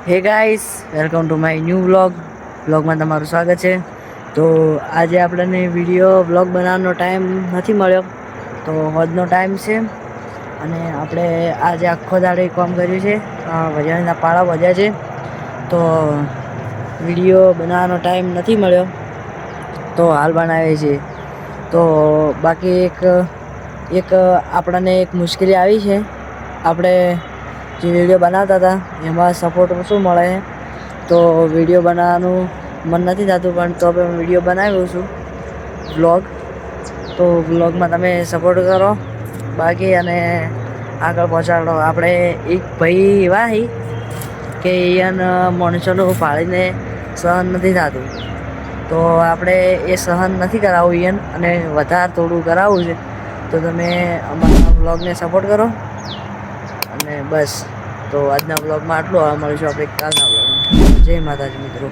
હે guys, welcome to my new વ્લોગમાં તમારું સ્વાગત છે. તો આજે આપણને વ્લોગ બનાવવાનો ટાઈમ નથી મળ્યો, તો હોજનો ટાઈમ છે અને આપણે આજે આખો દાડો કામ કર્યું છે. વજાણીના પાળા વધ્યા છે, તો વિડીયો બનાવવાનો ટાઈમ નથી મળ્યો, તો હાલ બનાવે છે. તો બાકી એક આપણને એક મુશ્કેલી આવી છે. આપણે જે વિડીયો બનાવતા હતા એમાં સપોર્ટ શું મળે, તો વિડીયો બનાવવાનું મન નથી થતું, પણ તો આપણે વિડીયો બનાવ્યો છું વ્લોગ. તો વ્લોગમાં તમે સપોર્ટ કરો બાકી અને આગળ પહોંચાડો. આપણે એક ભાઈ એવા કે અહીંયા માણસોનું પાળીને સહન નથી થતું, તો આપણે એ સહન નથી કરાવવું અહીંયા, અને વધારે થોડું કરાવવું છે. તો તમે અમારા વ્લોગને સપોર્ટ કરો અને બસ. તો આજના વ્લોગમાં આટલું. મળીશું આપણે કાલના વ્લોગમાં. જય માતાજી મિત્રો.